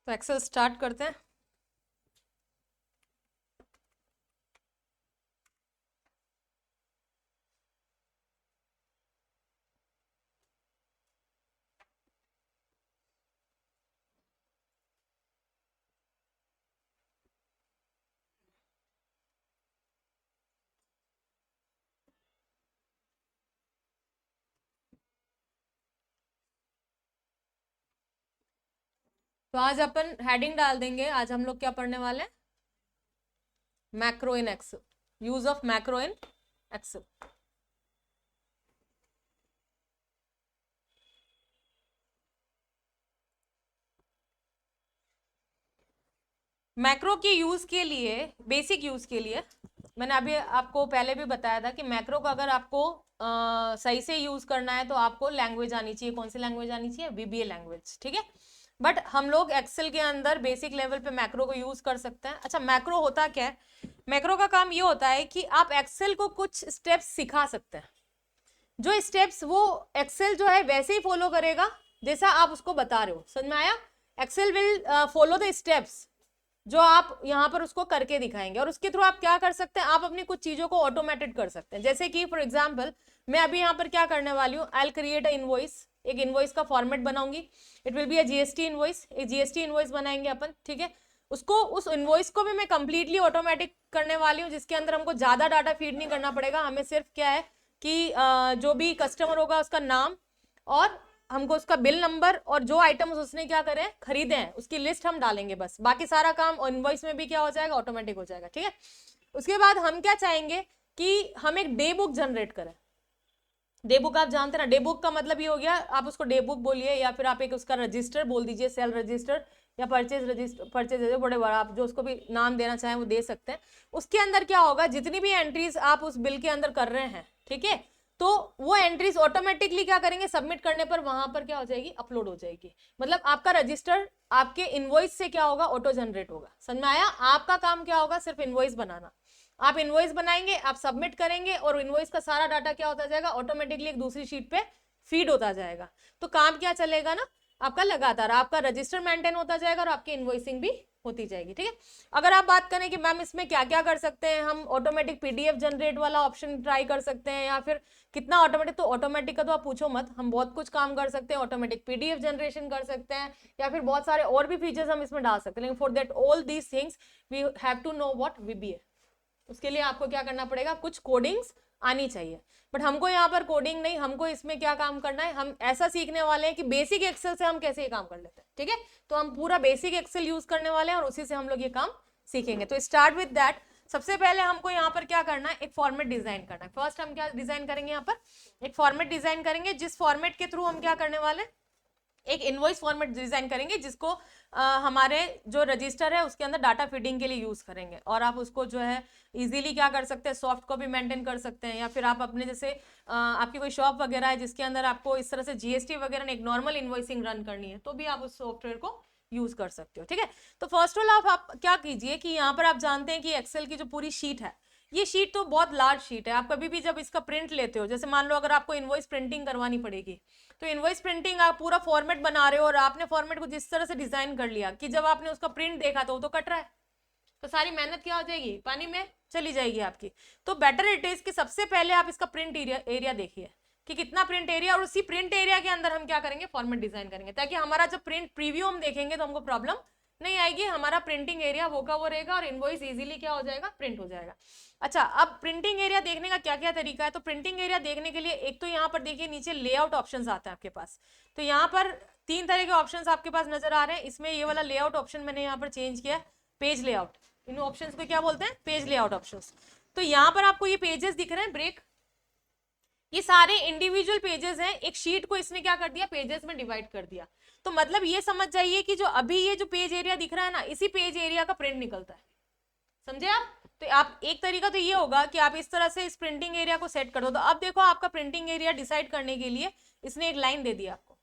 तो Excel start करते हैं। तो आज अपन हेडिंग डाल देंगे। आज हम लोग क्या पढ़ने वाले हैं? Macro in Excel, use of macro in Excel. Macro के यूज के लिए, बेसिक यूज के लिए मैंने अभी आपको पहले भी बताया था कि मैक्रो का अगर आपको सही से यूज करना है तो आपको लैंग्वेज आनी चाहिए। कौन सी लैंग्वेज आनी चाहिए? VBA लैंग्वेज, ठीक है। बट हम लोग एक्सेल के अंदर बेसिक लेवल पे मैक्रो को यूज कर सकते हैं। अच्छा, मैक्रो होता क्या है? मैक्रो का काम ये होता है कि आप एक्सेल को कुछ स्टेप्स सिखा सकते हैं। जो स्टेप्स वो एक्सेल जो है वैसे ही फॉलो करेगा जैसा आप उसको बता रहे हो। समझ में आया? Excel will follow the steps जो आप यहाँ पर उसको करके दिखाएंगे, और उसके थ्रू आप क्या कर सकते हैं? आप अपनी कुछ चीजों को ऑटोमेटेड कर सकते हैं। जैसे कि फॉर एग्जांपल मैं अभी यहाँ पर क्या करने वाली हूँ, I will create a invoice. एक इनवॉइस का फॉर्मेट बनाऊंगी। It will be a GST invoice. एक जीएसटी इनवॉइस बनाएंगे अपन, ठीक है। उसको, उस इनवॉइस को भी मैं कंप्लीटली ऑटोमेटिक करने वाली हूँ, जिसके अंदर हमको ज्यादा डाटा फीड नहीं करना पड़ेगा। हमें सिर्फ क्या है कि जो भी कस्टमर होगा उसका नाम, और हमको उसका बिल नंबर, और जो आइटम्स उसने क्या करे खरीदे हैं उसकी लिस्ट हम डालेंगे। बस बाकी सारा काम इनवॉइस में भी क्या हो जाएगा? ऑटोमेटिक हो जाएगा, ठीक है। उसके बाद हम क्या चाहेंगे कि हम एक डे बुक जनरेट करें। डे बुक आप जानते हैं ना? डे बुक का मतलब ये हो गया, आप उसको डे बुक बोलिए या फिर आप एक उसका रजिस्टर बोल दीजिए, सेल रजिस्टर या परचेज रजिस्टर, परचेज बड़े बड़ा आप जो उसको भी नाम देना चाहें वो दे सकते हैं। उसके अंदर क्या होगा, जितनी भी एंट्रीज आप उस बिल के अंदर कर रहे हैं, ठीक है, तो वो एंट्रीज ऑटोमेटिकली क्या करेंगे, सबमिट करने पर वहां पर क्या हो जाएगी? अपलोड हो जाएगी। मतलब आपका रजिस्टर आपके इनवॉइस से क्या होगा? ऑटो जनरेट होगा। समझ में आया? आपका काम क्या होगा? सिर्फ इनवॉइस बनाना। आप इनवॉइस बनाएंगे, आप सबमिट करेंगे, और इनवॉइस का सारा डाटा क्या होता जाएगा? ऑटोमेटिकली एक दूसरी शीट पे फीड होता जाएगा। तो काम क्या चलेगा ना आपका? लगातार आपका रजिस्टर मेंटेन होता जाएगा और आपकी इनवॉइसिंग भी होती जाएगी, ठीक है। अगर आप बात करें कि मैम इसमें क्या क्या कर सकते हैं, हम ऑटोमेटिक पीडीएफ जनरेट वाला ऑप्शन ट्राई कर सकते हैं या फिर कितना ऑटोमेटिक, तो ऑटोमेटिक का तो आप पूछो मत, हम बहुत कुछ काम कर सकते हैं। ऑटोमेटिक पीडीएफ जनरेशन कर सकते हैं या फिर बहुत सारे और भी फीचर्स हम इसमें डाल सकते हैं। लेकिन for that all these things we have to know what VBA। उसके लिए आपको क्या करना पड़ेगा? कुछ कोडिंग्स आनी चाहिए। बट हमको यहाँ पर कोडिंग नहीं, हमको इसमें क्या काम करना है, हम ऐसा सीखने वाले हैं कि बेसिक एक्सेल से हम कैसे ये काम कर लेते हैं, ठीक है। तो हम पूरा बेसिक एक्सेल यूज करने वाले हैं और उसी से हम लोग ये काम सीखेंगे। तो स्टार्ट विद दैट। सबसे पहले हमको यहाँ पर क्या करना है? एक फॉर्मेट डिजाइन करना है। फर्स्ट हम क्या डिजाइन करेंगे? यहाँ पर एक फॉर्मेट डिजाइन करेंगे, जिस फॉर्मेट के थ्रू हम क्या करने वाले हैं? एक इनवॉइस फॉर्मेट डिजाइन करेंगे, जिसको हमारे जो रजिस्टर है उसके अंदर डाटा फीडिंग के लिए यूज करेंगे। और आप उसको जो है इजीली क्या कर सकते हैं? सॉफ्ट कॉपी मेंटेन कर सकते हैं, या फिर आप अपने जैसे आपकी कोई शॉप वगैरह है जिसके अंदर आपको इस तरह से जीएसटी वगैरह एक नॉर्मल इनवॉइसिंग रन करनी है, तो भी आप उस सॉफ्टवेयर को यूज कर सकते हो, ठीक है। तो फर्स्ट ऑफ ऑल आप क्या कीजिए कि यहाँ पर आप जानते हैं कि एक्सेल की जो पूरी शीट है, ये शीट तो बहुत लार्ज शीट है। आप कभी भी जब इसका प्रिंट लेते हो, जैसे मान लो अगर आपको इनवॉइस प्रिंटिंग करवानी पड़ेगी, तो इनवॉइस प्रिंटिंग आप पूरा फॉर्मेट बना रहे हो और आपने फॉर्मेट को जिस तरह से डिजाइन कर लिया कि जब आपने उसका प्रिंट देखा तो वो तो कट रहा है, तो सारी मेहनत क्या हो जाएगी? पानी में चली जाएगी आपकी। तो बेटर इट इज कि सबसे पहले आप इसका प्रिंट एरिया देखिए कि कितना प्रिंट एरिया, और उसी प्रिंट एरिया के अंदर हम क्या करेंगे? फॉर्मेट डिजाइन करेंगे, ताकि हमारा जब प्रिंट प्रीव्यू हम देखेंगे तो हमको प्रॉब्लम नहीं आएगी। हमारा प्रिंटिंग एरिया वो का वो रहेगा और इनवॉइस इजीली क्या हो जाएगा? प्रिंट हो जाएगा। अच्छा, अब प्रिंटिंग एरिया देखने का क्या क्या तरीका है? तो प्रिंटिंग एरिया देखने के लिए एक तो यहाँ पर देखिए नीचे लेआउट ऑप्शंस आता है आपके पास। तो यहाँ पर 3 तरह के ऑप्शंस आपके पास नजर आ रहे हैं। इसमें ये वाला लेआउट ऑप्शन मैंने यहाँ पर चेंज किया, पेज लेआउट। इन ऑप्शंस को क्या बोलते हैं? Page layout options. तो यहाँ पर आपको ये पेजेस दिख रहे हैं, ब्रेक, ये सारे इंडिविजुअल पेजेस हैं। एक शीट को इसने क्या कर दिया? पेजेस में डिवाइड कर दिया। तो मतलब ये समझ जाइए कि जो अभी ये जो पेज एरिया दिख रहा है ना, इसी पेज एरिया का प्रिंट निकलता है। समझे आप? तो आप एक तरीका तो ये होगा कि आप इस तरह से इस प्रिंटिंग एरिया को सेट कर दो। तो अब देखो आपका प्रिंटिंग एरिया डिसाइड करने के लिए इसने एक लाइन दे दी आपको।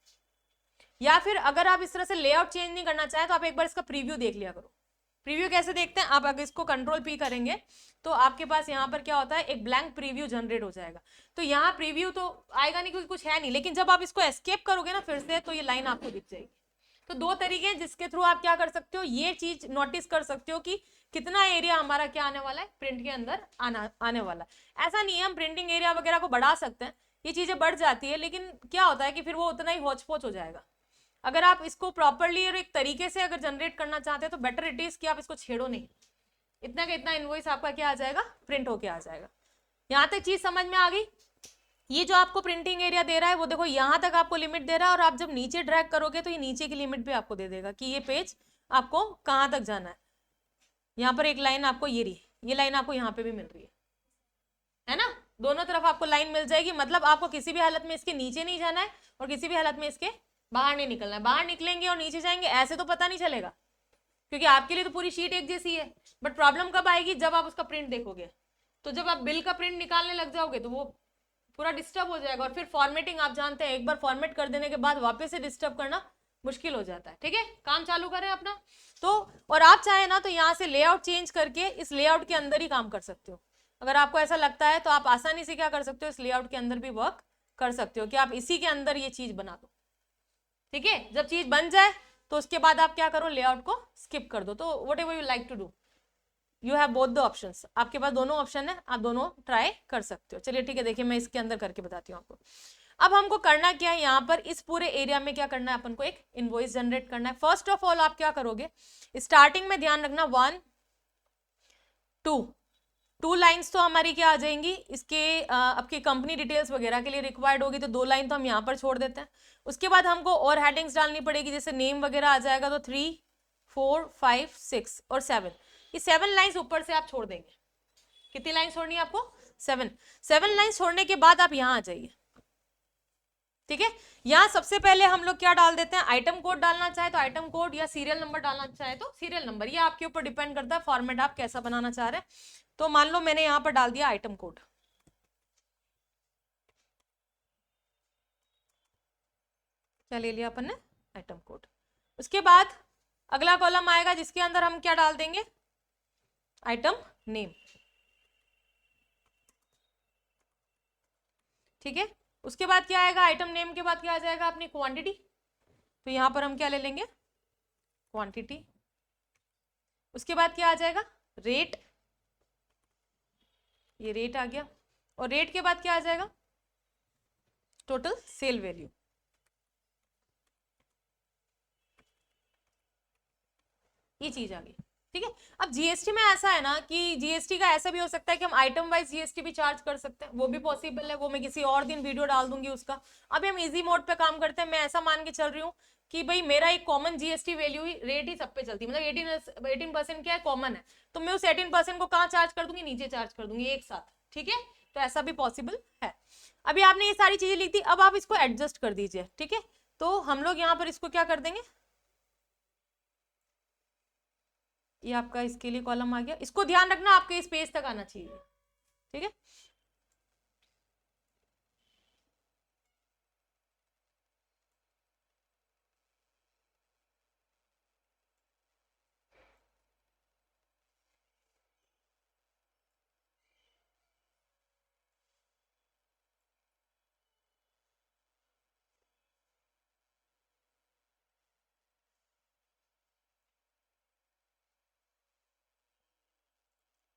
या फिर अगर आप इस तरह से लेआउट चेंज नहीं करना चाहें तो आप एक बार इसका प्रीव्यू देख लिया करो। प्रीव्यू कैसे देखते हैं? आप अगर इसको कंट्रोल P करेंगे तो आपके पास यहाँ पर क्या होता है? एक ब्लैंक प्रीव्यू जनरेट हो जाएगा। तो यहाँ प्रीव्यू तो आएगा नहीं क्योंकि कुछ है नहीं, लेकिन जब आप इसको एस्केप करोगे ना फिर से, तो ये लाइन आपको दिख जाएगी। तो दो तरीके हैं जिसके थ्रू आप क्या कर सकते हो, ये चीज नोटिस कर सकते हो कि कितना एरिया हमारा क्या आने वाला है, प्रिंट के अंदर आने वाला है। ऐसा नहीं है, हम प्रिंटिंग एरिया वगैरह को बढ़ा सकते हैं, ये चीजें बढ़ जाती है, लेकिन क्या होता है कि फिर वो उतना ही होच पोच हो जाएगा। अगर आप इसको प्रॉपरली और एक तरीके से अगर जनरेट करना चाहते हैं तो बेटर इट इज कि आप इसको छेड़ो नहीं, इतना का इतना इनवॉइस आपका क्या आ जाएगा, प्रिंट होके आ जाएगा। यहां तक चीज समझ में आ गई। ये जो आपको प्रिंटिंग एरिया दे रहा है वो देखो यहां तक आपको लिमिट दे रहा है, और आप जब नीचे ड्रैग करोगे तो ये नीचे की लिमिट भी आपको दे देगा कि ये पेज आपको कहां तक जाना है। यहाँ पर एक लाइन आपको ये रही, ये लाइन आपको यहाँ पे भी मिल रही है ना, दोनों तरफ आपको लाइन मिल जाएगी। मतलब आपको किसी भी हालत में इसके नीचे नहीं जाना है और किसी भी हालत में इसके बाहर नहीं निकलना है। बाहर निकलेंगे और नीचे जाएंगे ऐसे तो पता नहीं चलेगा, क्योंकि आपके लिए तो पूरी शीट एक जैसी है। बट प्रॉब्लम कब आएगी, जब आप उसका प्रिंट देखोगे। तो जब आप बिल का प्रिंट निकालने लग जाओगे तो वो पूरा डिस्टर्ब हो जाएगा, और फिर फॉर्मेटिंग आप जानते हैं, एक बार फॉर्मेट कर देने के बाद वापस से डिस्टर्ब करना मुश्किल हो जाता है। ठीक है, काम चालू करें अपना। तो और आप चाहे ना तो यहाँ से लेआउट चेंज करके इस लेआउट के अंदर ही काम कर सकते हो। अगर आपको ऐसा लगता है तो आप आसानी से क्या कर सकते हो, इस लेआउट के अंदर भी वर्क कर सकते हो कि आप इसी के अंदर ये चीज बना दो। ठीक है, जब चीज बन जाए तो उसके बाद आप क्या करो, लेआउट को स्किप कर दो। तो whatever you like to do, you have both the options, आपके पास दोनों ऑप्शन है, आप दोनों ट्राई कर सकते हो। चलिए ठीक है, देखिए मैं इसके अंदर करके बताती हूँ आपको। अब हमको करना क्या है, यहाँ पर इस पूरे एरिया में क्या करना है, अपन को एक इनवॉइस जनरेट करना है। फर्स्ट ऑफ ऑल आप क्या करोगे, स्टार्टिंग में ध्यान रखना 1 2 लाइंस तो हमारी क्या आ जाएंगी, इसके आपकी कंपनी डिटेल्स वगैरह के लिए रिक्वायर्ड होगी, तो 2 लाइन तो हम यहाँ पर छोड़ देते हैं। उसके बाद हमको और हेडिंग्स डालनी पड़ेगी, जैसे नेम वगैरह आ जाएगा, तो 3 4 5 6 और 7, ये 7 लाइंस ऊपर से आप छोड़ देंगे। कितनी लाइन छोड़नी है आपको, 7 लाइन छोड़ने के बाद आप यहाँ आ जाइए। ठीक है, यहाँ सबसे पहले हम लोग क्या डाल देते हैं, आइटम कोड डालना चाहे तो आइटम कोड, या सीरियल नंबर डालना चाहे तो सीरियल नंबर, ये आपके ऊपर डिपेंड करता है फॉर्मेट आप कैसा बनाना चाह रहे हैं। तो मान लो मैंने यहाँ पर डाल दिया आइटम कोड, क्या ले लिया अपन ने, आइटम कोड। उसके बाद अगला कॉलम आएगा जिसके अंदर हम क्या डाल देंगे, आइटम नेम। ठीक है, उसके बाद क्या आएगा, आइटम नेम के बाद क्या आ जाएगा, अपनी क्वांटिटी। तो यहां पर हम क्या ले लेंगे, क्वांटिटी। उसके बाद क्या आ जाएगा, रेट, ये रेट आ गया। और रेट के बाद क्या आ जाएगा, टोटल सेल वैल्यू। ये चीज आ गई। ठीक है, अब जीएसटी में ऐसा है ना कि जीएसटी का ऐसा भी हो सकता है कि हम आइटम वाइज जीएसटी भी चार्ज कर सकते हैं, वो भी पॉसिबल है। वो मैं किसी और दिन वीडियो डाल दूंगी उसका। अभी हम इजी मोड पे काम करते हैं। मैं ऐसा मान के चल रही हूँ कि भाई मेरा एक कॉमन जीएसटी वैल्यू ही रेट ही सब पे चलती है, मतलब 18% क्या है, कॉमन है। तो मैं उस 18% को कहाँ चार्ज कर दूंगी, नीचे चार्ज कर दूंगी एक साथ। ठीक है, तो ऐसा भी पॉसिबल है। अभी आपने ये सारी चीजें लिख दी, अब आप इसको एडजस्ट कर दीजिए। ठीक है, तो हम लोग यहाँ पर इसको क्या कर देंगे, ये आपका इसके लिए कॉलम आ गया। इसको ध्यान रखना आपके इस पेज तक आना चाहिए। ठीक है,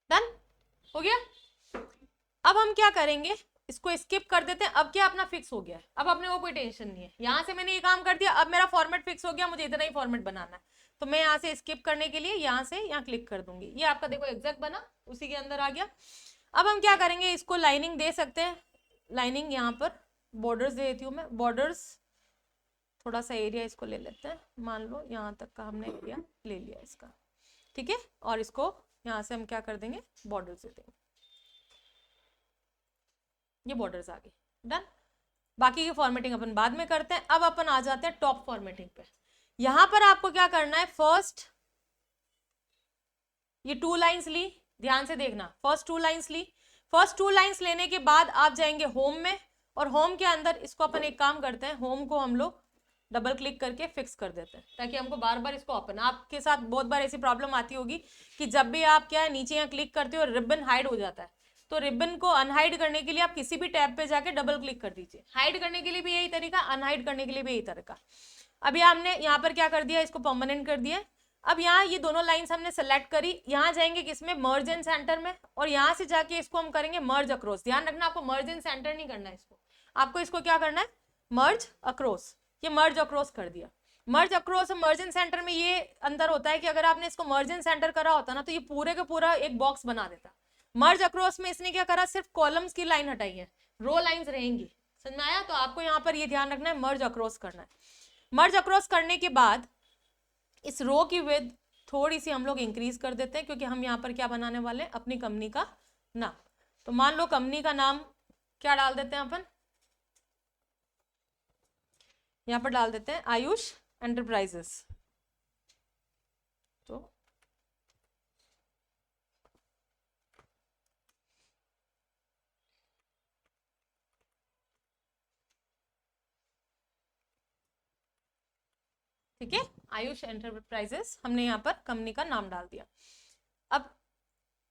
डन हो गया। अब हम क्या करेंगे, इसको स्किप कर देते हैं। अब क्या अपना फिक्स हो गया है, अब अपने को कोई टेंशन नहीं है। यहां से मैंने ये काम कर दिया, अब मेरा फॉर्मेट फिक्स हो गया, मुझे इतना ही फॉर्मेट बनाना है। तो मैं यहाँ से स्किप करने के लिए यहाँ से यहाँ क्लिक कर दूंगी। ये आपका देखो एग्जैक्ट बना, उसी के अंदर आ गया। अब हम क्या करेंगे, इसको लाइनिंग दे सकते हैं। लाइनिंग यहाँ पर बॉर्डर्स दे देती हूँ मैं, बॉर्डर्स थोड़ा सा एरिया इसको ले लेते हैं। मान लो यहाँ तक का हमने एरिया ले लिया इसका। ठीक है, और इसको यहाँ से हम क्या कर देंगे, बॉर्डर्स दे देंगे। ये बॉर्डर्स आ गए, डन। बाकी की फॉर्मेटिंग अपन बाद में करते हैं। अब अपन आ जाते हैं टॉप फॉर्मेटिंग पे। यहां पर आपको क्या करना है, फर्स्ट ये 2 लाइंस ली, ध्यान से देखना। फर्स्ट 2 लाइंस ली, फर्स्ट 2 लाइंस लेने के बाद आप जाएंगे होम में, और होम के अंदर इसको अपन एक काम करते हैं, होम को हम लोग डबल क्लिक करके फिक्स कर देते हैं, ताकि हमको बार बार इसको ओपन। आपके साथ बहुत बार ऐसी प्रॉब्लम आती होगी कि जब भी आप क्या है नीचे यहाँ क्लिक करते हो रिबन हाइड हो जाता है। तो रिबन को अनहाइड करने के लिए आप किसी भी टैब पे जाके डबल क्लिक कर दीजिए। हाइड करने के लिए भी यही तरीका, अनहाइड करने के लिए भी यही तरीका। अभी हमने यहाँ पर क्या कर दिया, इसको परमानेंट कर दिया। अब यहाँ ये दोनों लाइंस हमने सेलेक्ट करी, यहाँ जाएंगे किसमें, मर्ज इन सेंटर में, और यहाँ से जाके इसको हम करेंगे मर्ज अक्रॉस। ध्यान रखना आपको मर्ज इन सेंटर नहीं करना है इसको, आपको इसको क्या करना है, मर्ज अक्रॉस। ये मर्ज अक्रॉस कर दिया। मर्ज अक्रॉस और मर्ज इन सेंटर में ये अंतर होता है कि अगर आपने इसको मर्ज इन सेंटर करा होता ना तो ये पूरे का पूरा एक बॉक्स बना देता। मर्ज अक्रॉस में इसने क्या करा, सिर्फ कॉलम्स की लाइन हटाई है, रो लाइंस रहेंगी। समझ में आया? तो आपको यहाँ पर ये ध्यान रखना है, मर्ज अक्रॉस करना है। मर्ज अक्रॉस करने के बाद इस रो की विड्थ थोड़ी सी हम लोग इंक्रीज कर देते हैं, क्योंकि हम यहाँ पर क्या बनाने वाले हैं, अपनी कंपनी का नाम। तो मान लो कंपनी का नाम क्या डाल देते हैं अपन, यहाँ पर डाल देते हैं आयुष एंटरप्राइजेस। तो ठीक है, आयुष एंटरप्राइजेस हमने यहाँ पर कंपनी का नाम डाल दिया। अब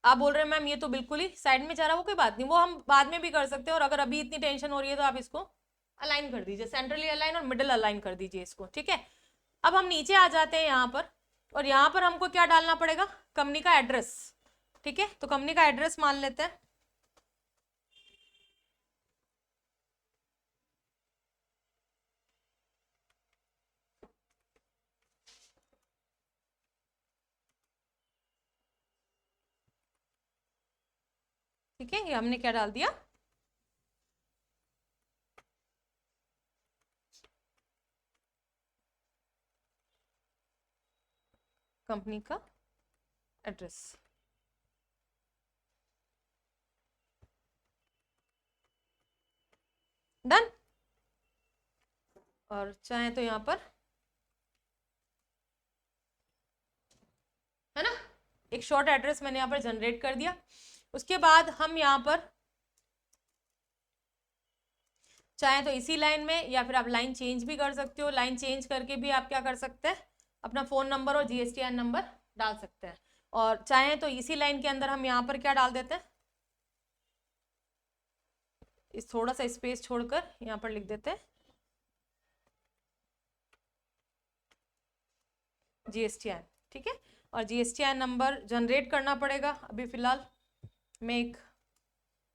आप बोल रहे हैं मैम ये तो बिल्कुल ही साइड में जा रहा है, वो कोई बात नहीं, वो हम बाद में भी कर सकते हैं। और अगर अभी इतनी टेंशन हो रही है तो आप इसको अलाइन कर दीजिए, सेंट्रली अलाइन और मिडिल अलाइन कर दीजिए इसको, ठीक है। अब हम नीचे आ जाते हैं यहाँ पर, और यहाँ पर हमको क्या डालना पड़ेगा, कंपनी का एड्रेस। ठीक है, तो कंपनी का एड्रेस मान लेते हैं, ठीक है, ये हमने क्या डाल दिया, कंपनी का एड्रेस। डन। और चाहे तो यहाँ पर है ना, एक शॉर्ट एड्रेस मैंने यहाँ पर जनरेट कर दिया। उसके बाद हम यहाँ पर चाहे तो इसी लाइन में, या फिर आप लाइन चेंज भी कर सकते हो, लाइन चेंज करके भी आप क्या कर सकते हैं, अपना फोन नंबर और जीएसटीआईएन नंबर डाल सकते हैं। और चाहे तो इसी लाइन के अंदर हम यहाँ पर क्या डाल देते हैं, इस थोड़ा सा स्पेस छोड़कर यहाँ पर लिख देते हैं जीएसटीआईएन। ठीक है, और जीएसटीआईएन नंबर जनरेट करना पड़ेगा। अभी फिलहाल मेक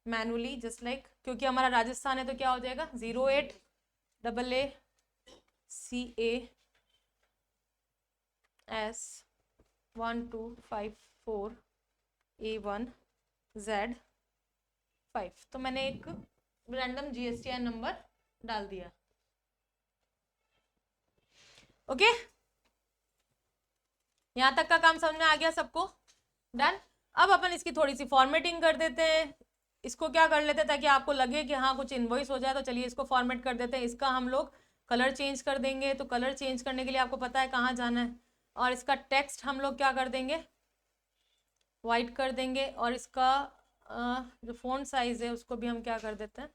मैनुअली जस्ट लाइक, क्योंकि हमारा राजस्थान है तो क्या हो जाएगा, 08CA1254A1Z5। तो मैंने एक रैंडम जीएसटीआईएन नंबर डाल दिया। ओके, यहां तक का काम समझ में आ गया सबको? डन। अब अपन इसकी थोड़ी सी फॉर्मेटिंग कर देते हैं, इसको क्या कर लेते हैं ताकि आपको लगे कि हाँ कुछ इनवॉइस हो जाए। तो चलिए इसको फॉर्मेट कर देते हैं। इसका हम लोग कलर चेंज कर देंगे, तो कलर चेंज करने के लिए आपको पता है कहाँ जाना है। और इसका टेक्स्ट हम लोग क्या कर देंगे, वाइट कर देंगे। और इसका जो फ़ॉन्ट साइज़ है उसको भी हम क्या कर देते हैं,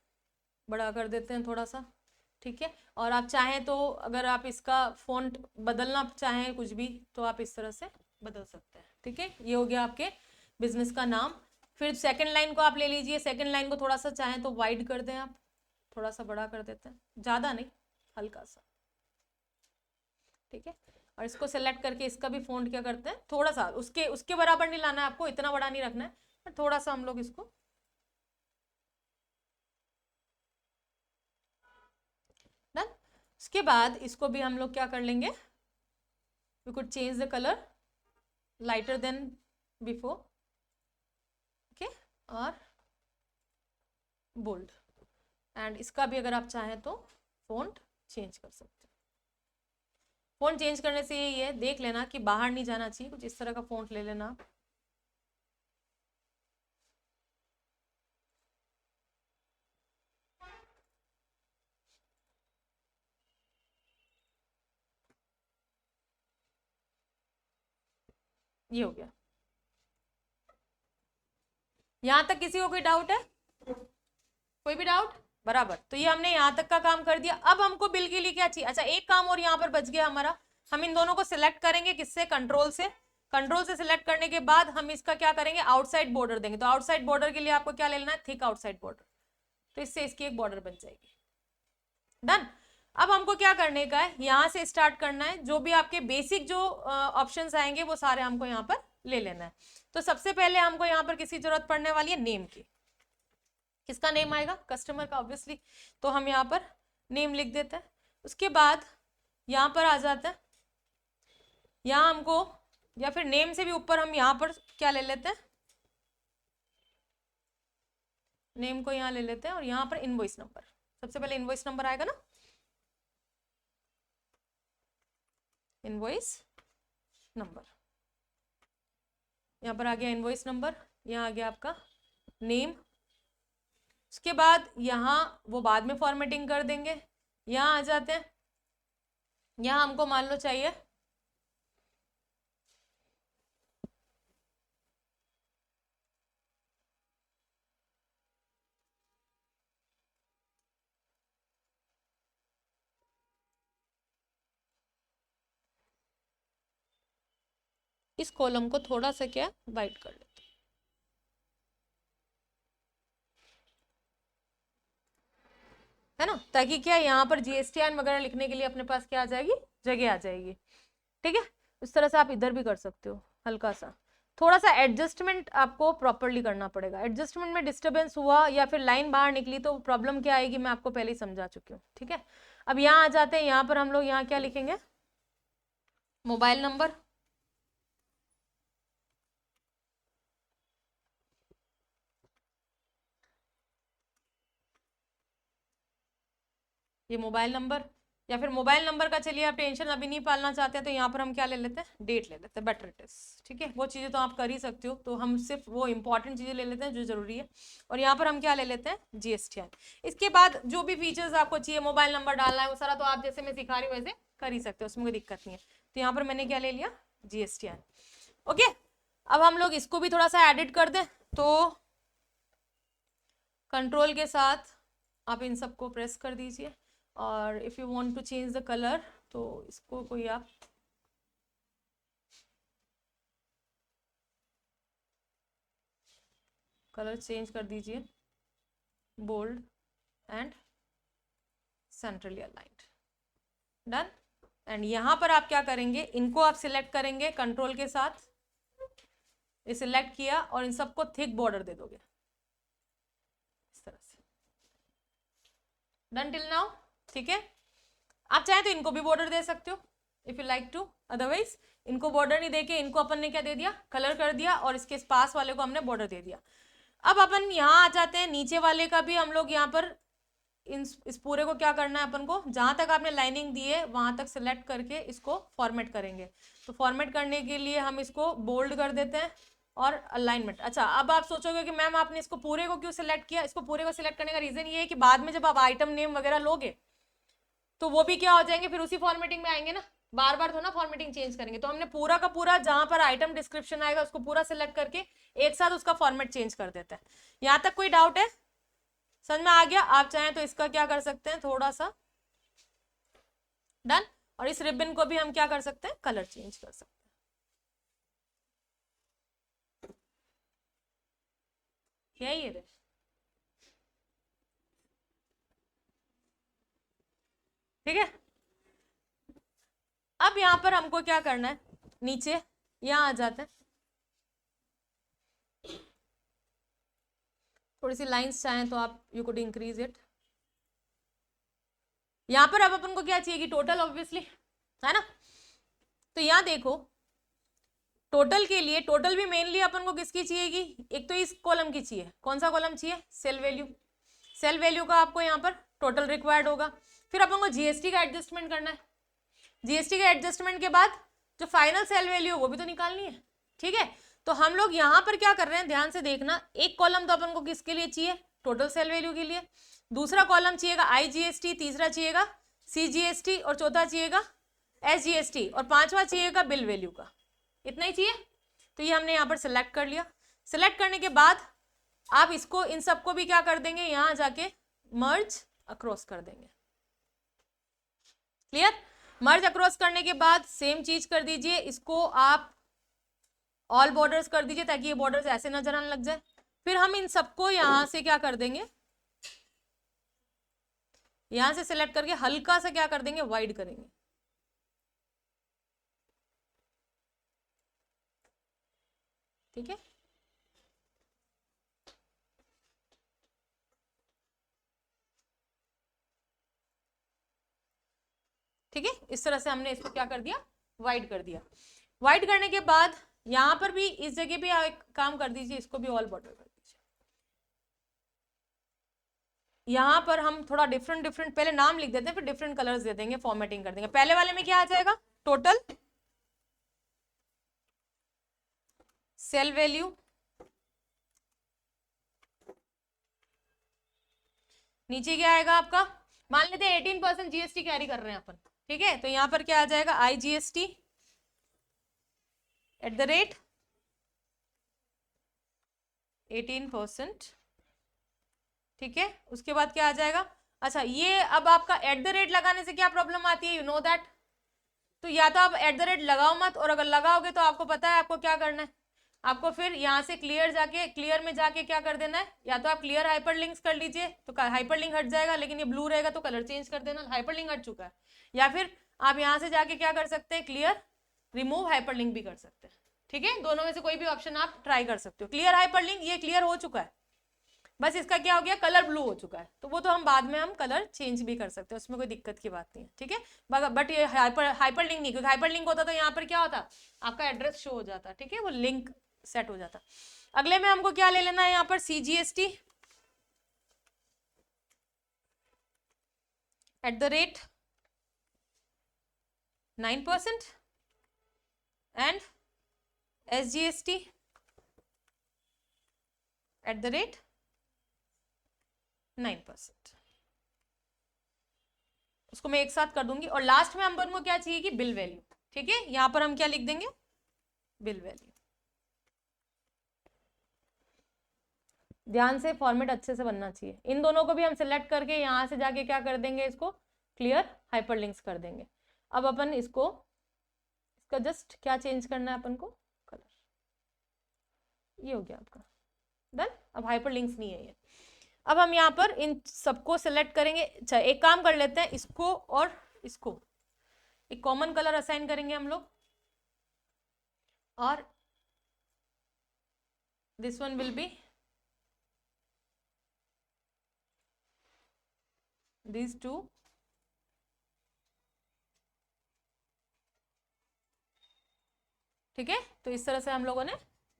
बड़ा कर देते हैं थोड़ा सा। ठीक है, और आप चाहें तो अगर आप इसका फ़ॉन्ट बदलना चाहें कुछ भी तो आप इस तरह से बदल सकते हैं। ठीक है, ये हो गया आपके बिजनेस का नाम। फिर सेकंड लाइन को आप ले लीजिए, सेकंड लाइन को थोड़ा सा चाहें तो वाइड कर दें आप, थोड़ा सा बड़ा कर देते हैं, ज़्यादा नहीं, हल्का सा। ठीक है, और इसको सेलेक्ट करके इसका भी फ़ॉन्ट क्या करते हैं, थोड़ा सा उसके उसके बराबर नहीं लाना है आपको, इतना बड़ा नहीं रखना है, पर थोड़ा सा हम लोग इसको डन। उसके बाद इसको भी हम लोग क्या कर लेंगे, we could change the colour lighter than before. Okay, और बोल्ड। एंड इसका भी अगर आप चाहें तो फ़ॉन्ट चेंज कर सकते हैं। फ़ॉन्ट चेंज करने से ये है, देख लेना कि बाहर नहीं जाना चाहिए, कुछ इस तरह का फ़ॉन्ट ले लेना आप। ये हो गया। यहां तक किसी को कोई डाउट है? कोई भी डाउट? बराबर। तो ये हमने यहाँ तक का काम कर दिया। अब हमको बिल के लिए क्या चाहिए, अच्छा एक काम और यहाँ पर बच गया हमारा। हम इन दोनों को सिलेक्ट करेंगे, किससे, कंट्रोल से। कंट्रोल से सिलेक्ट करने के बाद हम इसका क्या करेंगे, आउटसाइड बॉर्डर देंगे। तो आउटसाइड बॉर्डर के लिए आपको क्या लेना है, थिक आउटसाइड बॉर्डर। तो इससे इसकी एक बॉर्डर बन जाएगी। डन। अब हमको क्या करने का है, यहाँ से स्टार्ट करना है। जो भी आपके बेसिक जो ऑप्शंस आएंगे वो सारे हमको यहाँ पर ले लेना है। तो सबसे पहले हमको यहाँ पर किसी जरूरत पड़ने वाली है नेम की। किसका नेम आएगा, कस्टमर का ऑब्वियसली। तो हम यहाँ पर नेम लिख देते हैं। उसके बाद यहाँ पर आ जाता है, यहाँ हमको या फिर नेम से भी ऊपर हम यहाँ पर क्या ले लेते हैं, नेम को यहाँ ले लेते हैं और यहाँ पर इनवॉइस नंबर। सबसे पहले इनवॉइस नंबर आएगा ना, इनवॉइस नंबर। यहाँ पर आ गया इनवॉइस नंबर, यहाँ आ गया आपका नेम। उसके बाद यहाँ वो बाद में फॉर्मेटिंग कर देंगे। यहाँ आ जाते हैं, यहाँ हमको मान लो चाहिए इस कॉलम को थोड़ा सा क्या वाइट कर लेते है ना, ताकि क्या यहाँ पर GSTN वगैरह लिखने के लिए अपने पास क्या आ जाएगी, जगह आ जाएगी। ठीक है, इस तरह से आप इधर भी कर सकते हो। हल्का सा थोड़ा सा एडजस्टमेंट आपको प्रॉपरली करना पड़ेगा। एडजस्टमेंट में डिस्टर्बेंस हुआ या फिर लाइन बाहर निकली तो प्रॉब्लम क्या आएगी, मैं आपको पहले ही समझा चुकी हूँ। ठीक है, अब यहाँ आ जाते हैं। यहाँ पर हम लोग यहाँ क्या लिखेंगे, मोबाइल नंबर। ये मोबाइल नंबर, या फिर मोबाइल नंबर का चलिए आप टेंशन अभी नहीं पालना चाहते हैं तो यहाँ पर हम क्या ले लेते हैं, डेट ले लेते हैं, बेटर इट इज। ठीक है, वो चीज़ें तो आप कर ही सकते हो, तो हम सिर्फ वो इंपॉर्टेंट चीज़ें ले लेते हैं जो जरूरी है। और यहाँ पर हम क्या ले लेते हैं, GSTN। इसके बाद जो भी फीचर्स आपको चाहिए, मोबाइल नंबर डालना है वो सारा तो आप जैसे मैं सिखा रही हूँ वैसे कर ही सकते हो, उसमें कोई दिक्कत नहीं है। तो यहाँ पर मैंने क्या ले लिया, GSTN। ओके, अब हम लोग इसको भी थोड़ा सा एडिट कर दें, तो कंट्रोल के साथ आप इन सबको प्रेस कर दीजिए। और if you want to change the colour तो इसको कोई आप कलर चेंज कर दीजिए, bold and centrally aligned, done. And यहाँ पर आप क्या करेंगे, इनको आप सिलेक्ट करेंगे कंट्रोल के साथ, ये सिलेक्ट किया और इन सबको थिक बॉर्डर दे दोगे इस तरह से, डन टिल नाउ। ठीक है, आप चाहें तो इनको भी बॉर्डर दे सकते हो if you like to, otherwise इनको बॉर्डर नहीं देके इनको अपन ने क्या दे दिया, कलर कर दिया, और इसके पास वाले को हमने बॉर्डर दे दिया। अब अपन यहाँ आ जाते हैं, नीचे वाले का भी हम लोग यहाँ पर इस पूरे को क्या करना है, अपन को जहाँ तक आपने लाइनिंग दी है वहाँ तक सिलेक्ट करके इसको फॉर्मेट करेंगे। तो फॉर्मेट करने के लिए हम इसको बोल्ड कर देते हैं और अलाइनमेंट। अच्छा, अब आप सोचोगे कि मैम आपने इसको पूरे को क्यों सिलेक्ट किया, इसको पूरे को सिलेक्ट करने का रीजन ये है कि बाद में जब आप आइटम नेम वगैरह लोगे तो वो भी क्या हो जाएंगे, फिर उसी फॉर्मेटिंग में आएंगे ना, बार बार तो ना फॉर्मेटिंग चेंज करेंगे। तो हमने पूरा का पूरा जहां पर आइटम डिस्क्रिप्शन आएगा उसको पूरा सिलेक्ट करके एक साथ उसका फॉर्मेट चेंज कर देते हैं। यहां तक कोई डाउट है, समझ में आ गया? आप चाहें तो इसका क्या कर सकते हैं, थोड़ा सा डन। और इस रिबन को भी हम क्या कर सकते हैं, कलर चेंज कर सकते हैं। क्या ये रे, ठीक है। अब यहां पर हमको क्या करना है, नीचे यहां आ जाते हैं, थोड़ी सी लाइंस चाहें तो आप यू कुड इंक्रीज इट। यहां पर अब अपन को क्या चाहिए कि टोटल, ऑब्वियसली है ना। तो यहां देखो, टोटल के लिए टोटल भी मेनली अपन को किसकी चाहिएगी, एक तो इस कॉलम की चाहिए। कौन सा कॉलम चाहिए, सेल वैल्यू। सेल वैल्यू का आपको यहाँ पर टोटल रिक्वायर्ड होगा। फिर अपन को GST का एडजस्टमेंट करना है। GST का एडजस्टमेंट के बाद जो फाइनल सेल वैल्यू वो भी तो निकालनी है। ठीक है, तो हम लोग यहाँ पर क्या कर रहे हैं, ध्यान से देखना। एक कॉलम तो अपन को किसके लिए चाहिए, टोटल सेल वैल्यू के लिए। दूसरा कॉलम चाहिएगा IGST, तीसरा चाहिएगा CGST और चौथा चाहिएगा SGST और पांचवा चाहिएगा बिल वैल्यू का। इतना ही चाहिए। तो ये हमने यहाँ पर सिलेक्ट कर लिया। सिलेक्ट करने के बाद आप इसको इन सबको भी क्या कर देंगे, यहाँ जाके मर्ज अक्रॉस कर देंगे। क्लियर? मर्ज अक्रॉस करने के बाद सेम चीज कर दीजिए, इसको आप ऑल बॉर्डर्स कर दीजिए ताकि ये बॉर्डर्स ऐसे नजर आने लग जाए। फिर हम इन सबको यहां से क्या कर देंगे, यहां से सिलेक्ट करके हल्का सा क्या कर देंगे, वाइड करेंगे। ठीक है, ठीक है, इस तरह से हमने इसको क्या कर दिया, वाइड कर दिया। वाइड करने के बाद यहां पर भी इस जगह भी एक काम कर दीजिए, इसको भी ऑल बॉर्डर कर दीजिए। यहां पर हम थोड़ा डिफरेंट डिफरेंट पहले नाम लिख देते हैं, फिर डिफरेंट कलर्स दे देंगे, फॉर्मेटिंग कर देंगे। पहले वाले में क्या आ जाएगा, टोटल सेल वैल्यू, नीचे क्या आएगा आपका, मान लेते हैं 18% जीएसटी कैरी कर रहे हैं अपन, ठीक है, तो यहां पर क्या आ जाएगा, IGST @ 18%, ठीक है। उसके बाद क्या आ जाएगा, अच्छा ये अब आपका @ लगाने से क्या प्रॉब्लम आती है, यू नो दैट, तो या तो आप @ लगाओ मत, और अगर लगाओगे तो आपको पता है आपको क्या करना है, आपको फिर यहाँ से क्लियर में जाके क्या कर देना है, या तो आप क्लियर हाइपरलिंक्स कर लीजिए तो हाइपरलिंक हट जाएगा, लेकिन ये ब्लू रहेगा तो कलर चेंज कर देना, हाइपरलिंक हट चुका है। या फिर आप यहाँ से जाके क्या कर सकते हैं, क्लियर रिमूव हाइपरलिंक भी कर सकते हैं, ठीक है, दोनों में से कोई भी ऑप्शन आप ट्राई कर सकते हो। क्लियर हाइपरलिंक, ये क्लियर हो चुका है, बस इसका क्या हो गया, कलर ब्लू हो चुका है, तो वो तो हम बाद में हम कलर चेंज भी कर सकते हैं, उसमें कोई दिक्कत की बात नहीं है, ठीक है। बट ये हाइपरलिंक नहीं, क्योंकि हाइपरलिंक होता तो यहाँ पर क्या होता, आपका एड्रेस शो हो जाता, ठीक है, वो लिंक सेट हो जाता। अगले में हमको क्या ले लेना है, यहाँ पर CGST @ 9% एंड SGST @ 9%, उसको मैं एक साथ कर दूंगी। और लास्ट में हम को क्या चाहिए कि बिल वैल्यू, ठीक है, यहां पर हम क्या लिख देंगे, बिल वैल्यू। ध्यान से फॉर्मेट अच्छे से बनना चाहिए। इन दोनों को भी हम सिलेक्ट करके यहां से जाके क्या कर देंगे, इसको क्लियर हाइपरलिंक्स कर देंगे। अब अपन इसको, इसका जस्ट क्या चेंज करना है अपन को, कलर, ये हो गया आपका डन। अब हाइपरलिंक्स नहीं है ये। अब हम यहाँ पर इन सबको सिलेक्ट करेंगे। अच्छा एक काम कर लेते हैं, इसको और इसको एक कॉमन कलर असाइन करेंगे हम लोग, और this one will be these two, ठीक है। तो इस तरह से हम लोगों ने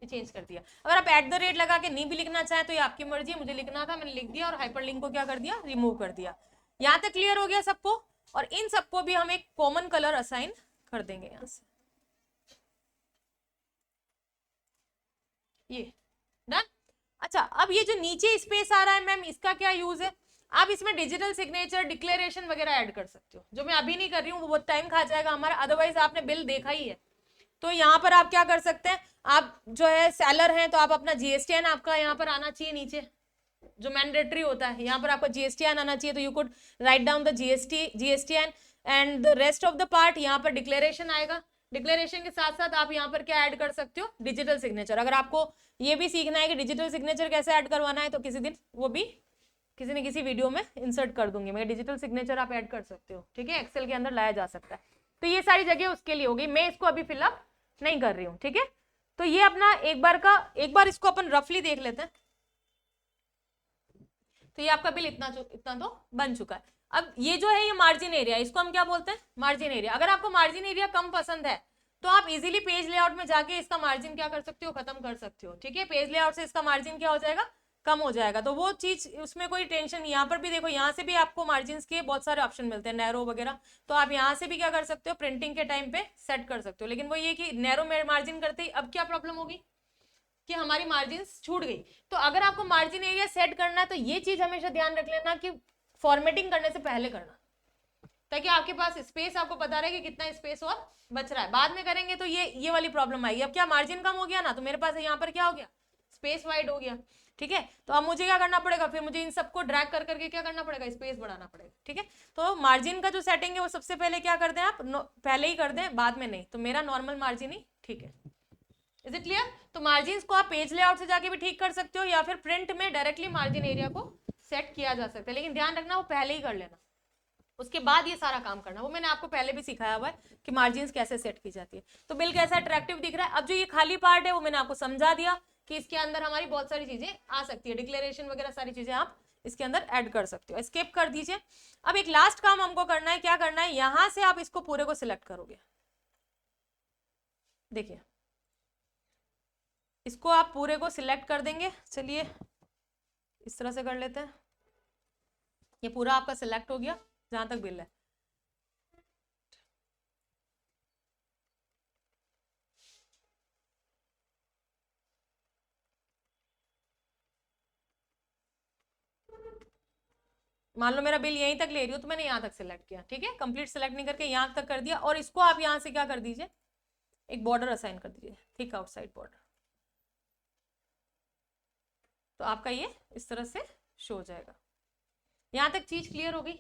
चेंज कर दिया। अगर आप @ लगा के नहीं भी लिखना चाहें तो ये आपकी मर्जी है, मुझे लिखना था मैंने लिख दिया, और हाइपरलिंक को क्या कर दिया, रिमूव कर दिया। यहाँ तक क्लियर हो गया सबको। और इन सबको भी हम एक कॉमन कलर असाइन कर देंगे यहाँ से, ये डन। अच्छा अब ये जो नीचे स्पेस आ रहा है मैम, इसका क्या यूज है, आप इसमें डिजिटल सिग्नेचर, डिक्लेरेशन वगैरह ऐड कर सकते हो, जो मैं अभी नहीं कर रही हूँ, वो बहुत टाइम खा जाएगा हमारा, अदरवाइज आपने बिल देखा ही है। तो यहाँ पर आप क्या कर सकते हैं, आप जो है सेलर हैं तो आप अपना GSTN आपका यहाँ पर आना चाहिए नीचे, जो मैंडेटरी होता है, यहाँ पर आपका GSTN आना चाहिए, तो you could write down the GSTN and the rest of the part, यहाँ पर डिक्लेरेशन आएगा। डिक्लेरेशन के साथ साथ आप यहाँ पर क्या ऐड कर सकते हो, डिजिटल सिग्नेचर। अगर आपको ये भी सीखना है कि डिजिटल सिग्नेचर कैसे ऐड करवाना है, तो किसी दिन वो भी किसी न किसी वीडियो में इंसर्ट कर दूंगी मैं, डिजिटल सिग्नेचर आप ऐड कर सकते हो, ठीक है, एक्सेल के अंदर लाया जा सकता है। तो ये सारी जगह उसके लिए होगी, मैं इसको अभी फिलअप नहीं कर रही हूँ, ठीक है। तो ये अपना एक बार इसको अपन रफली देख लेते हैं। तो ये आपका बिल इतना तो बन चुका है। अब ये जो है ये मार्जिन एरिया, इसको हम क्या बोलते हैं, मार्जिन एरिया। अगर आपको मार्जिन एरिया कम पसंद है तो आप इजीली पेज लेआउट में जाके इसका मार्जिन क्या कर सकते हो, खत्म कर सकते हो, ठीक है। पेज लेआउट से इसका मार्जिन क्या हो जाएगा, कम हो जाएगा। तो वो चीज उसमें कोई टेंशन, यहाँ पर भी देखो, यहाँ से भी आपको मार्जिन के बहुत सारे ऑप्शन मिलते हैं, नैरो वगैरह, तो आप यहाँ से भी क्या कर सकते हो, प्रिंटिंग के टाइम पे सेट कर सकते हो। लेकिन वो ये कि नैरो मार्जिन करते ही अब क्या प्रॉब्लम होगी कि हमारी मार्जिन छूट गई। तो अगर आपको मार्जिन एरिया सेट करना है तो ये चीज हमेशा ध्यान रख लेना कि फॉर्मेटिंग करने से पहले करना, ताकि आपके पास स्पेस, आपको पता रहे कि कितना स्पेस और बच रहा है। बाद में करेंगे तो ये वाली प्रॉब्लम आएगी। अब क्या मार्जिन कम हो गया ना, तो मेरे पास यहाँ पर क्या हो गया, स्पेस वाइड हो गया, ठीक है। तो अब मुझे क्या करना पड़ेगा, फिर मुझे इन सबको ड्रैग कर करके क्या करना पड़ेगा, स्पेस बढ़ाना पड़ेगा, ठीक है। तो मार्जिन का जो सेटिंग है वो सबसे पहले क्या कर दें आप, पहले ही कर दें, बाद में नहीं। तो मेरा नॉर्मल मार्जिन ही ठीक है। Is it clear? तो मार्जिन को आप पेज लेआउट से जाके भी ठीक कर सकते हो, या फिर प्रिंट में डायरेक्टली मार्जिन एरिया को सेट किया जा सकता है, लेकिन ध्यान रखना वो पहले ही कर लेना, उसके बाद ये सारा काम करना, वो मैंने आपको पहले भी सिखाया हुआ है कि मार्जिन कैसे सेट की जाती है। तो बिल कैसा अट्रैक्टिव दिख रहा है। अब जो ये खाली पार्ट है वो मैंने आपको समझा दिया कि इसके अंदर हमारी बहुत सारी चीजें आ सकती है, डिक्लेरेशन वगैरह सारी चीजें आप इसके अंदर ऐड कर सकते हो। स्किप कर दीजिए। अब एक लास्ट काम हमको करना है, क्या करना है, यहां से आप इसको पूरे को सिलेक्ट करोगे। देखिए इसको आप पूरे को सिलेक्ट कर देंगे। चलिए इस तरह से कर लेते हैं। ये पूरा आपका सिलेक्ट हो गया जहां तक बिल है। मान लो मेरा बिल यहीं तक ले रही हो तो मैंने यहां तक सिलेक्ट किया, ठीक है, कंप्लीट सिलेक्ट नहीं करके यहां तक कर दिया। और इसको आप यहां से क्या कर दीजिए, एक बॉर्डर असाइन कर दीजिए, थिक आउटसाइड बॉर्डर। तो आपका ये इस तरह से शो हो जाएगा। यहां तक चीज क्लियर हो गई।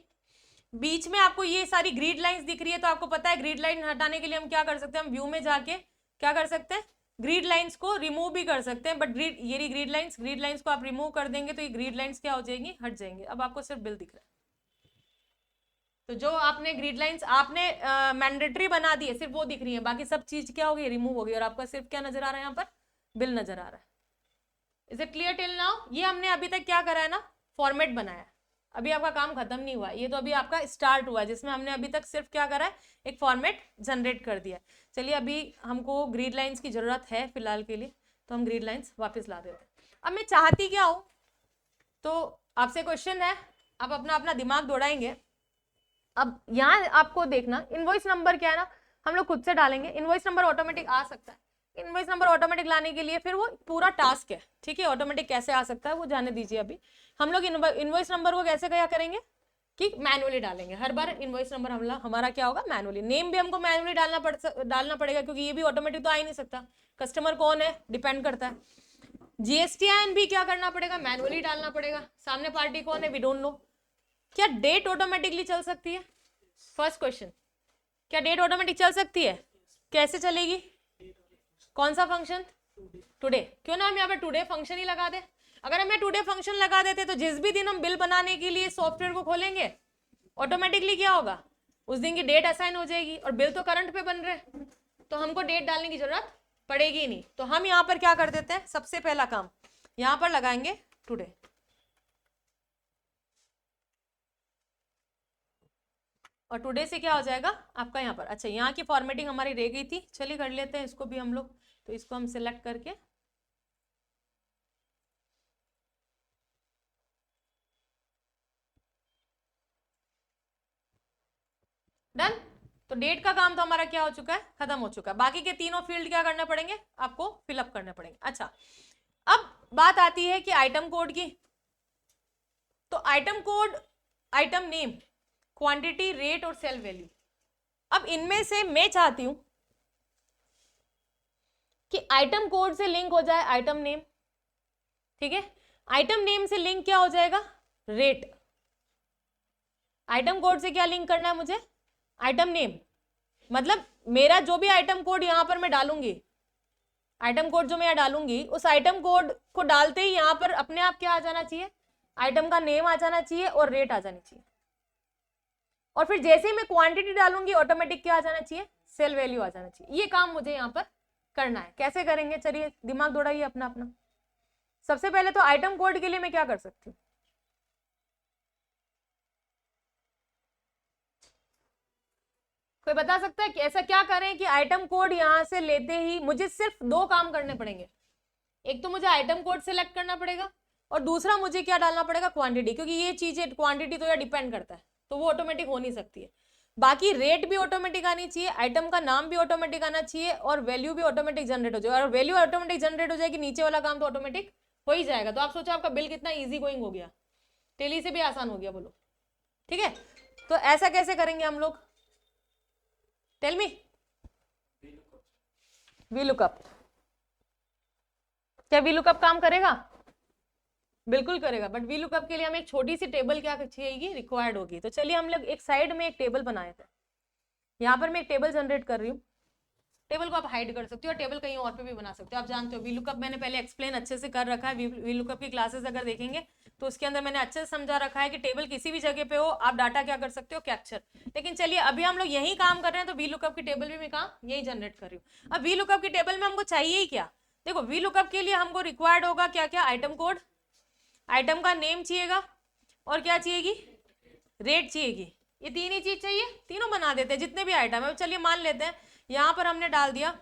बीच में आपको ये सारी ग्रिड लाइंस दिख रही है, तो आपको पता है ग्रिड लाइन हटाने के लिए हम क्या कर सकते हैं, हम व्यू में जाके क्या कर सकते हैं, ग्रिड लाइंस को रिमूव भी कर सकते हैं। बट ये ग्रिड लाइंस को आप रिमूव कर देंगे तो ये ग्रिड लाइंस क्या हो जाएंगी, हट जाएंगे। अब आपको सिर्फ बिल दिख रहा है। तो जो आपने ग्रिड लाइंस आपने मैंडेटरी बना दी है, सिर्फ वो दिख रही है, बाकी सब चीज क्या होगी, रिमूव होगी। और आपका सिर्फ क्या नजर आ रहा है, यहाँ पर बिल नजर आ रहा है। Is it clear till now? ये हमने अभी तक क्या करा है ना, फॉर्मेट बनाया। अभी आपका काम खत्म नहीं हुआ, ये तो अभी आपका स्टार्ट हुआ, जिसमें हमने अभी तक सिर्फ क्या करा है, एक फॉर्मेट जनरेट कर दिया। चलिए अभी हमको ग्रिड लाइंस की जरूरत है फिलहाल के लिए, तो हम ग्रिड लाइंस वापस ला देते हैं। अब मैं चाहती क्या हूं, तो आपसे क्वेश्चन है, आप अपना अपना दिमाग दौड़ाएंगे। अब यहाँ आपको देखना, इनवॉइस नंबर क्या है ना, हम लोग खुद से डालेंगे। इनवॉइस नंबर ऑटोमेटिक आ सकता है। इनवॉइस नंबर ऑटोमेटिक लाने के लिए फिर वो पूरा टास्क है, ठीक है। ऑटोमेटिक कैसे आ सकता है वो जाने दीजिए। अभी हम लोग इनवॉइस नंबर को कैसे क्या करेंगे कि मैनुअली डालेंगे। हर बार इनवॉइस नंबर हमारा क्या होगा, मैनुअली। नेम भी हमको मैनुअली डालना पड़ेगा, क्योंकि ये भी ऑटोमेटिक तो आ ही नहीं सकता। कस्टमर कौन है डिपेंड करता है। GSTIN भी क्या करना पड़ेगा, मैनुअली डालना पड़ेगा। सामने पार्टी कौन है, वी डोंट नो। क्या डेट ऑटोमेटिकली चल सकती है, फर्स्ट क्वेश्चन, क्या डेट ऑटोमेटिक चल सकती है? कैसे चलेगी, कौन सा फंक्शन, टुडे। क्यों ना हम यहाँ पे टुडे फंक्शन ही लगा दे। अगर हम टुडे फंक्शन लगा देते तो जिस भी दिन हम बिल बनाने के लिए सॉफ्टवेयर को खोलेंगे, ऑटोमेटिकली क्या होगा, उस दिन की डेट असाइन हो जाएगी। और बिल तो करंट पे बन रहे, तो हमको डेट डालने की जरूरत पड़ेगी ही नहीं। तो हम यहाँ पर क्या कर देते हैं, सबसे पहला काम यहाँ पर लगाएंगे टुडे। और टुडे से क्या हो जाएगा आपका यहाँ पर। अच्छा, यहाँ की फॉर्मेटिंग हमारी रह गई थी, चलिए कर लेते हैं इसको भी हम लोग। तो इसको हम सिलेक्ट करके डन। तो डेट का काम तो हमारा क्या हो चुका है, खत्म हो चुका है। बाकी के तीनों फील्ड क्या करने पड़ेंगे, आपको फिलअप करने पड़ेंगे। अच्छा, अब बात आती है कि आइटम कोड की। तो item code, item name, quantity, rate और सेल वैल्यू। अब इनमें से मैं चाहती हूं कि आइटम कोड से लिंक हो जाए आइटम नेम, ठीक है। आइटम नेम से लिंक क्या हो जाएगा, रेट। आइटम कोड से क्या लिंक करना है मुझे, आइटम नेम। मतलब मेरा जो भी आइटम कोड यहां पर मैं डालूंगी, आइटम कोड जो मैं यहाँ डालूंगी, उस आइटम कोड को डालते ही यहाँ पर अपने आप क्या आ जाना चाहिए, आइटम का नेम आ जाना चाहिए और रेट आ जानी चाहिए। और फिर जैसे ही मैं क्वांटिटी डालूंगी, ऑटोमेटिक क्या आ जाना चाहिए, सेल वैल्यू आ जाना चाहिए। ये काम मुझे यहाँ पर करना है। कैसे करेंगे, चलिए दिमाग दौड़ाइए अपना अपना। सबसे पहले तो आइटम कोड के लिए मैं क्या कर सकती हूँ, कोई बता सकता है कि ऐसा क्या करें कि आइटम कोड यहां से लेते ही मुझे सिर्फ दो काम करने पड़ेंगे। एक तो मुझे आइटम कोड सिलेक्ट करना पड़ेगा, और दूसरा मुझे क्या डालना पड़ेगा, क्वांटिटी। क्योंकि ये चीजें क्वांटिटी तो यार डिपेंड करता है, तो वो ऑटोमेटिक हो नहीं सकती है। बाकी रेट भी ऑटोमेटिक आनी चाहिए, आइटम का नाम भी ऑटोमेटिक आना चाहिए, और वैल्यू भी ऑटोमेटिक जनरेट हो जाएगा। और वैल्यू ऑटोमेटिक जनरेट हो जाएगी, नीचे वाला काम तो ऑटोमेटिक हो ही जाएगा। तो आप सोचो आपका बिल कितना इजी गोइंग हो गया, टेली से भी आसान हो गया, बोलो। ठीक है, तो ऐसा कैसे करेंगे हम लोग, टेल मी। वीलुकअप, क्या वीलुकअप काम करेगा, बिल्कुल करेगा। बट वीलुकअप के लिए हमें एक छोटी सी टेबल क्या चाहिए, रिक्वायर्ड होगी। तो चलिए हम लोग एक साइड में एक टेबल बनाए थे। यहाँ पर मैं एक टेबल जनरेट कर रही हूँ। टेबल को आप हाइड कर सकते हो और टेबल कहीं और पे भी बना सकते हो। आप जानते हो वी लुकअप मैंने पहले एक्सप्लेन अच्छे से कर रखा है। वी लुकअप की क्लासेस अगर देखेंगे तो उसके अंदर मैंने अच्छे से समझा रखा है कि टेबल किसी भी जगह पे हो आप डाटा क्या कर सकते हो, कैप्चर। लेकिन चलिए अभी हम लोग यही काम कर रहे हैं तो वी लुकअप की टेबल भी मैं कहाँ यही जनरेट कर रही हूँ। अब वी लुकअप की टेबल में हमको चाहिए ही क्या, देखो वी लुकअप के लिए हमको रिक्वायर्ड होगा क्या क्या, आइटम कोड, आइटम का नेम चाहिएगा और क्या चाहिएगी, रेट चाहिएगी। ये तीन ही चीज चाहिए, तीनों बना देते हैं जितने भी आइटम है। चलिए मान लेते हैं यहां पर हमने डाल दिया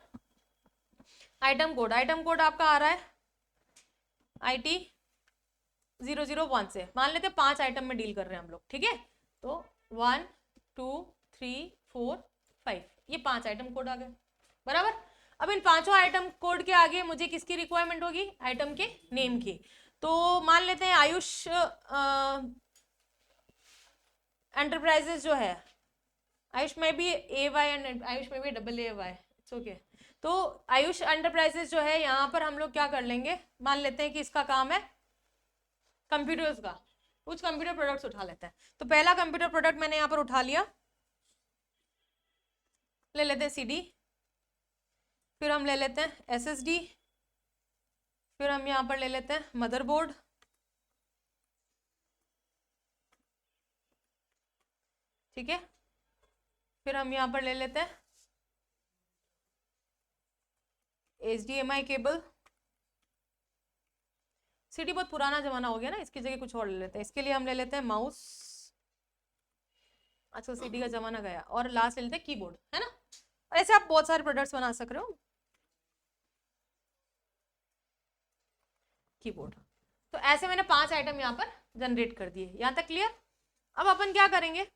आइटम कोड। आइटम कोड आपका आ रहा है IT 001 से, मान लेते हैं 5 आइटम में डील कर रहे हैं हम लोग, ठीक है। तो 1 2 3 4 5 ये 5 आइटम कोड आ गए, बराबर। अब इन पांचों आइटम कोड के आगे मुझे किसकी रिक्वायरमेंट होगी, आइटम के नेम की। तो मान लेते हैं आयुष एंटरप्राइजेस जो है, आयुष में भी AY एंड आयुष में भी AAY, इट्स ओके। तो आयुष एंटरप्राइजेस जो है यहाँ पर हम लोग क्या कर लेंगे, मान लेते हैं कि इसका काम है कंप्यूटर्स का, कुछ कंप्यूटर प्रोडक्ट्स उठा लेते हैं। तो पहला कंप्यूटर प्रोडक्ट मैंने यहाँ पर उठा लिया, ले लेते हैं CD, फिर हम ले लेते हैं SSD, फिर हम यहाँ पर ले लेते हैं मदरबोर्ड, ठीक है। फिर हम यहाँ पर ले लेते हैं HDMI केबल। CD बहुत पुराना जमाना हो गया ना, इसकी जगह कुछ और ले लेते हैं। इसके लिए हम ले लेते हैं माउस, अच्छा CD का जमाना गया। और लास्ट ले लेते हैं कीबोर्ड, है ना। और ऐसे आप बहुत सारे प्रोडक्ट्स बना सक रहे हो, कीबोर्ड। तो ऐसे मैंने 5 आइटम यहाँ पर जनरेट कर दिए, यहाँ तक क्लियर। अब अपन क्या करेंगे,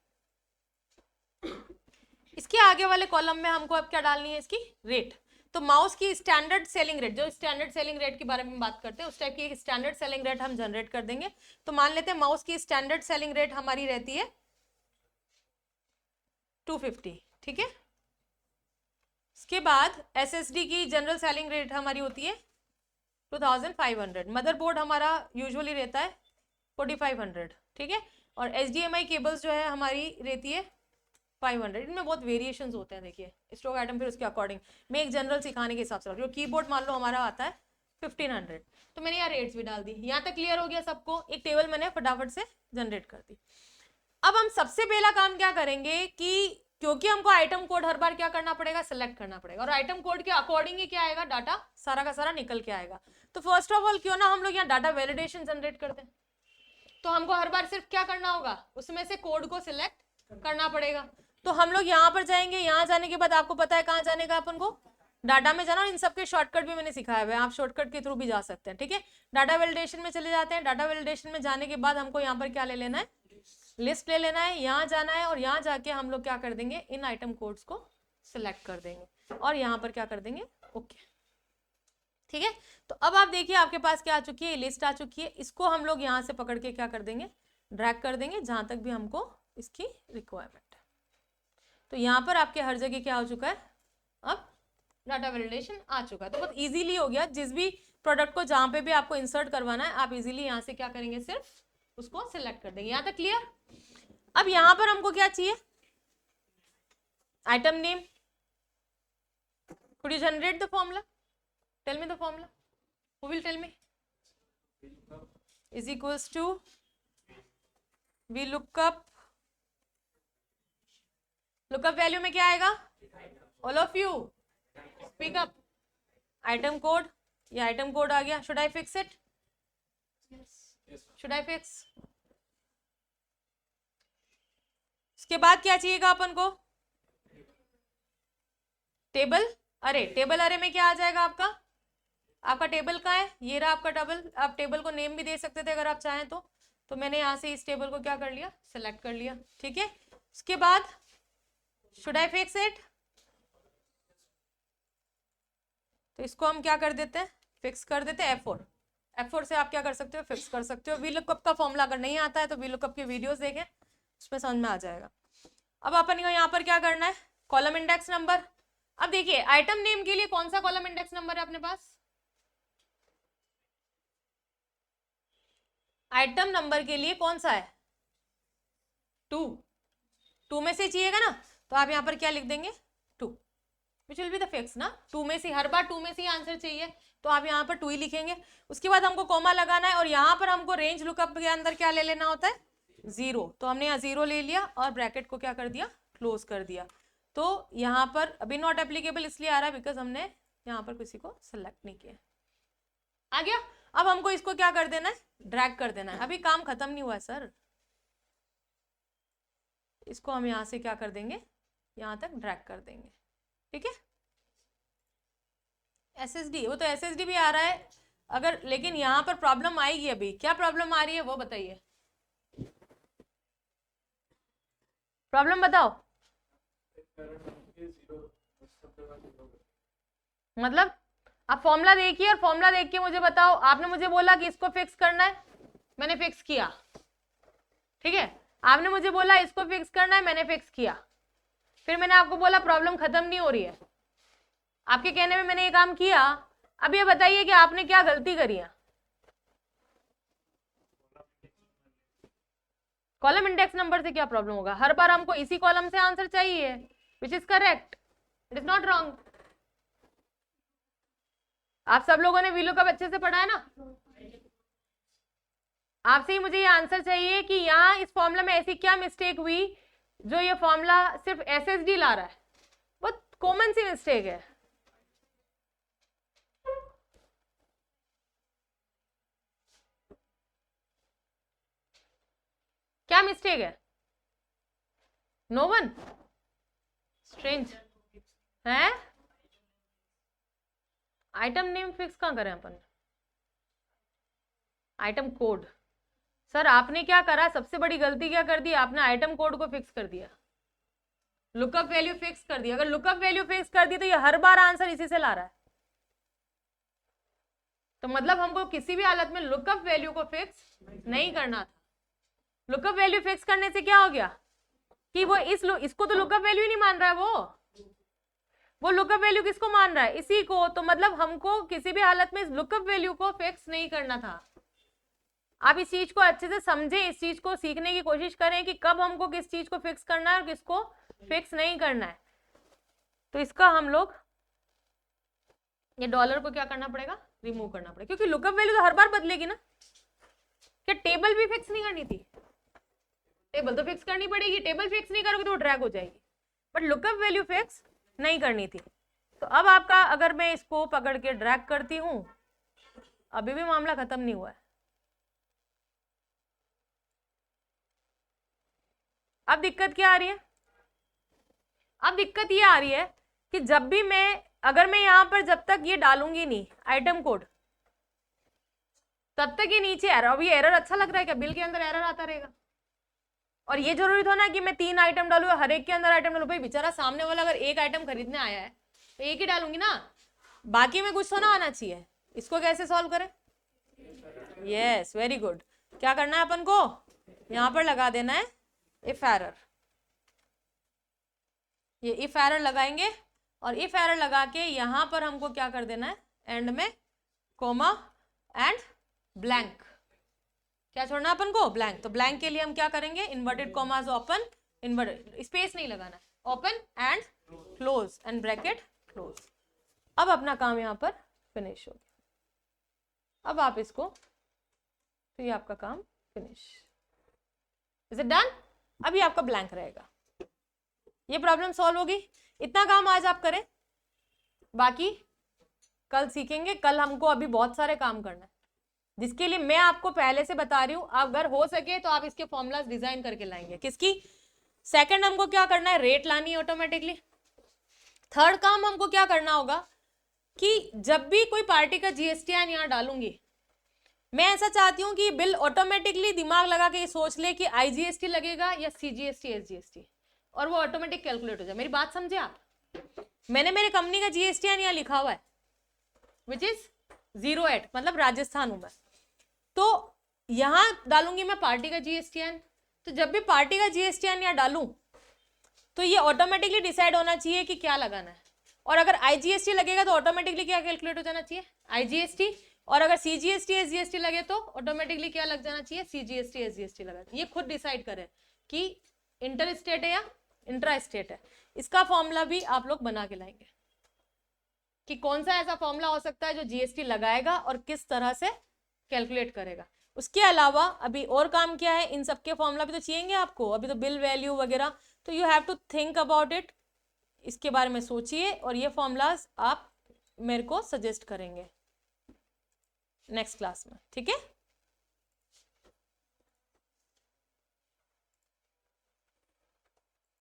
इसके आगे वाले कॉलम में हमको अब क्या डालनी है, इसकी रेट। तो माउस की स्टैंडर्ड सेलिंग रेट, जो स्टैंडर्ड सेलिंग रेट के बारे में बात करते हैं उस टाइप की एक स्टैंडर्ड सेलिंग रेट हम जनरेट कर देंगे। तो मान लेते हैं माउस की स्टैंडर्ड सेलिंग रेट हमारी रहती है 250, ठीक है। इसके बाद SSD की जनरल सेलिंग रेट हमारी होती है 2500। मदरबोर्ड हमारा यूजुअली रहता है 4500, ठीक है। और HDMI केबल्स जो है हमारी रहती है 500। इनमें बहुत वेरिएशंस होते हैं, देखिए स्टॉक आइटम फिर उसके अकॉर्डिंग मैं एक जनरल सिखाने के हिसाब से रख रही हूँ। कीबोर्ड मान लो हमारा आता है 1500, तो मैंने यहाँ रेट्स भी डाल दी। यहाँ तक क्लियर हो गया सबको, एक टेबल मैंने फटाफट से जनरेट कर दी। अब हम सबसे पहला काम क्या करेंगे कि क्योंकि हमको आइटम कोड हर बार क्या करना पड़ेगा, सिलेक्ट करना पड़ेगा, और आइटम कोड के अकॉर्डिंग ही क्या आएगा, डाटा सारा का सारा निकल के आएगा। तो फर्स्ट ऑफ ऑल क्यों ना हम लोग यहाँ डाटा वैलिडेशन जनरेट करते हैं। तो हमको हर बार सिर्फ क्या करना होगा, उसमें से कोड को सिलेक्ट करना पड़ेगा। तो हम लोग यहाँ पर जाएंगे, यहाँ जाने के बाद आपको पता है कहाँ जाने का, अपन को डाटा में जाना। और इन सबके शॉर्टकट भी मैंने सिखाया हुआ है, आप शॉर्टकट के थ्रू भी जा सकते हैं, ठीक है। डाटा वैलिडेशन में चले जाते हैं। डाटा वैलिडेशन में जाने के बाद हमको यहाँ पर क्या ले लेना है, लिस्ट ले लेना है, यहाँ जाना है और यहाँ जाके हम लोग क्या कर देंगे, इन आइटम कोड्स को सिलेक्ट कर देंगे और यहाँ पर क्या कर देंगे, ओके, ठीक है। तो अब आप देखिए आपके पास क्या आ चुकी है, लिस्ट आ चुकी है। इसको हम लोग यहाँ से पकड़ के क्या कर देंगे, ड्रैग कर देंगे जहां तक भी हमको इसकी रिक्वायरमेंट है। तो यहाँ पर आपके हर जगह क्या हो चुका है, अब डाटा वैलिडेशन आ चुका है। तो बहुत इजीली हो गया, जिस भी प्रोडक्ट को जहां पे भी आपको इंसर्ट करवाना है आप इजीली यहाँ से क्या करेंगे, सिर्फ उसको सिलेक्ट कर देंगे। यहाँ तक क्लियर। अब यहाँ पर हमको क्या चाहिए, item name. could you generate the formula, tell me the formula, who will tell me, is equals to VLOOKUP, lookup value में क्या आएगा, all of you speak up, item code, ये आइटम कोड आ गया। Should I fix it, should I fix. इसके बाद क्या चाहिएगा अपन को, टेबल अरे। टेबल अरे में क्या आ जाएगा आपका, आपका टेबल का है, ये रहा आपका टेबल। आप टेबल को नेम भी दे सकते थे अगर आप चाहें तो मैंने यहाँ से इस टेबल को क्या कर लिया, सेलेक्ट कर लिया, ठीक है। उसके बाद शुड आई फिक्स इट, तो इसको हम क्या कर देते हैं, फिक्स कर देते हैं F4। F4 से आप क्या कर सकते हो, फिक्स कर सकते हो। VLOOKUP का फॉर्मूला अगर नहीं आता है तो VLOOKUP के वीडियोस देखें, उसमें समझ में आ जाएगा। अब अपन को यहाँ पर क्या करना है, कॉलम इंडेक्स नंबर। अब देखिए आइटम नेम के लिए कौन सा कॉलम इंडेक्स नंबर है अपने पास, आइटम नंबर के लिए कौन सा है, 2 में से चाहिएगा ना, तो आप यहाँ पर क्या लिख देंगे, 2, which will be the fix ना, 2 में से हर बार 2 में से ही आंसर चाहिए, तो आप यहाँ पर 2 ही लिखेंगे। उसके बाद हमको कॉमा लगाना है और यहाँ पर हमको रेंज लुकअप के अंदर क्या ले लेना होता है, 0। तो हमने यहाँ 0 ले लिया और ब्रैकेट को क्या कर दिया, क्लोज कर दिया। तो यहाँ पर अभी नॉट एप्लीकेबल इसलिए आ रहा है बिकॉज हमने यहाँ पर किसी को सेलेक्ट नहीं किया। आ गया। अब हमको इसको क्या कर देना है, ड्रैग कर देना है। अभी काम खत्म नहीं हुआ है सर, इसको हम यहाँ से क्या कर देंगे, यहाँ तक ड्रैग कर देंगे, ठीक है। SSD, वो तो SSD भी आ रहा है अगर, लेकिन यहाँ पर प्रॉब्लम आएगी। अभी क्या प्रॉब्लम आ रही है वो बताइए, प्रॉब्लम बताओ। मतलब आप फॉर्मूला देखिए और फॉर्मूला देख के मुझे बताओ। आपने मुझे बोला कि इसको फिक्स करना है, मैंने फिक्स किया, ठीक है। आपने मुझे बोला इसको फिक्स करना है, मैंने फिक्स किया। फिर मैंने आपको बोला प्रॉब्लम खत्म नहीं हो रही है, आपके कहने में मैंने ये काम किया। अब ये बताइए कि आपने क्या गलती करी है। कॉलम इंडेक्स नंबर से क्या प्रॉब्लम होगा, हर बार हमको इसी कॉलम से आंसर चाहिए, which is correct, it is not wrong. आप सब लोगों ने VLOOKUP अच्छे से पढ़ा है ना। आपसे ही मुझे ये आंसर चाहिए कि यहाँ इस फॉर्मूला में ऐसी क्या मिस्टेक हुई जो ये फॉर्मूला सिर्फ SSD ला रहा है। बहुत कॉमन सी मिस्टेक है। क्या मिस्टेक है, नो वन, स्ट्रेंज है। आइटम नेम फिक्स कहाँ करें अपन, आइटम कोड। सर आपने क्या करा, सबसे बड़ी गलती क्या कर दी, आपने आइटम कोड को फिक्स कर दिया, लुकअप वैल्यू फिक्स कर दिया। अगर लुकअप वैल्यू फिक्स कर दी तो ये हर बार आंसर इसी से ला रहा है, तो मतलब हमको किसी भी हालत में लुकअप वैल्यू को फिक्स नहीं करना था। लुकअप वैल्यू फिक्स करने से क्या हो गया कि वो इसको तो लुकअप वैल्यू ही नहीं मान रहा है, वो लुकअप वैल्यू किसको मान रहा है, इसी को। तो मतलब हमको किसी भी हालत में इस लुकअप वैल्यू को फिक्स नहीं करना था। आप इस चीज को अच्छे से समझें, इस चीज को सीखने की कोशिश करें कि कब हमको किस चीज को फिक्स करना है और किसको फिक्स नहीं करना है। तो इसका हम लोग ये डॉलर को क्या करना पड़ेगा, रिमूव करना पड़ेगा, क्योंकि लुकअप वैल्यू तो हर बार बदलेगी ना। क्या टेबल भी फिक्स नहीं करनी थी, टेबल तो फिक्स करनी पड़ेगी, टेबल फिक्स नहीं करोगे तो वो ड्रैग हो जाएगी, बट लुकअप वैल्यू फिक्स नहीं करनी थी। तो अब आपका अगर मैं इसको पकड़ के ड्रैग करती हूं, अभी भी मामला खत्म नहीं हुआ है। अब दिक्कत क्या आ रही है, अब दिक्कत ये आ रही है कि जब भी मैं, अगर मैं यहां पर जब तक ये डालूंगी नहीं आइटम कोड, तब तक ये नीचे एरर। अब ये एरर अच्छा लग रहा है क्या, बिल के अंदर एरर आता रहेगा। और ये जरूरी था ना कि मैं 3 आइटम डालू, हर एक के अंदर आइटम डालू। भाई बेचारा सामने वाला अगर एक आइटम खरीदने आया है तो एक ही डालूंगी ना, बाकी में कुछ तो ना आना चाहिए। इसको कैसे सॉल्व करें, यस वेरी गुड। क्या करना है अपन को, यहां पर लगा देना है इफ एरर। ये इफ एरर लगाएंगे और इफ एरर लगा के यहां पर हमको क्या कर देना है, एंड में कोमा एंड ब्लैंक। क्या छोड़ना है अपन को, ब्लैंक। तो ब्लैंक के लिए हम क्या करेंगे, inverted commas open, inverted space नहीं लगाना, open and close and bracket close. अब अपना काम यहाँ पर फिनिश हो गया। अब आप इसको, तो ये आपका काम फिनिश, इज इट डन। अभी आपका ब्लैंक रहेगा, ये प्रॉब्लम सॉल्व होगी। इतना काम आज आप करें, बाकी कल सीखेंगे। कल हमको अभी बहुत सारे काम करना है, जिसके लिए मैं आपको पहले से बता रही हूं, अगर हो सके तो आप इसके फॉर्मूलाज डिजाइन करके लाएंगे। किसकी, सेकंड हमको क्या करना है, रेट लानी है ऑटोमेटिकली। थर्ड काम हमको क्या करना होगा कि जब भी कोई पार्टी का GSTN यहाँ डालूंगी, मैं ऐसा चाहती हूँ कि बिल ऑटोमेटिकली दिमाग लगा के ये सोच ले कि IGST लगेगा या CGST SGST, और वो ऑटोमेटिक कैलकुलेट हो जाए। मेरी बात समझे आप, मैंने मेरे कंपनी का GSTN यहाँ लिखा हुआ है विच इज 08, मतलब राजस्थान हूं मैं, तो यहां डालूंगी मैं पार्टी का GSTN। तो जब भी पार्टी का GSTN यहाँ डालूं तो ये ऑटोमेटिकली डिसाइड होना चाहिए कि क्या लगाना है। और अगर IGST लगेगा तो ऑटोमेटिकली क्या कैलकुलेट हो जाना चाहिए, IGST। और अगर CGST SGST लगे तो ऑटोमेटिकली क्या लग जाना चाहिए, CGST SGST लगा। ये खुद डिसाइड करें कि इंटर स्टेट है या इंट्रा स्टेट है। इसका फॉर्मूला भी आप लोग बना के लाएंगे, कि कौन सा ऐसा फॉर्मूला हो सकता है जो जीएसटी लगाएगा और किस तरह से कैलकुलेट करेगा। उसके अलावा अभी और काम क्या है, इन सबके फॉर्मूला भी तो चाहिए आपको, अभी तो बिल वैल्यू वगैरह, तो you have to think about it, इसके बारे में सोचिए और ये फॉर्मूलाज आप मेरे को सजेस्ट करेंगे नेक्स्ट क्लास में, ठीक है।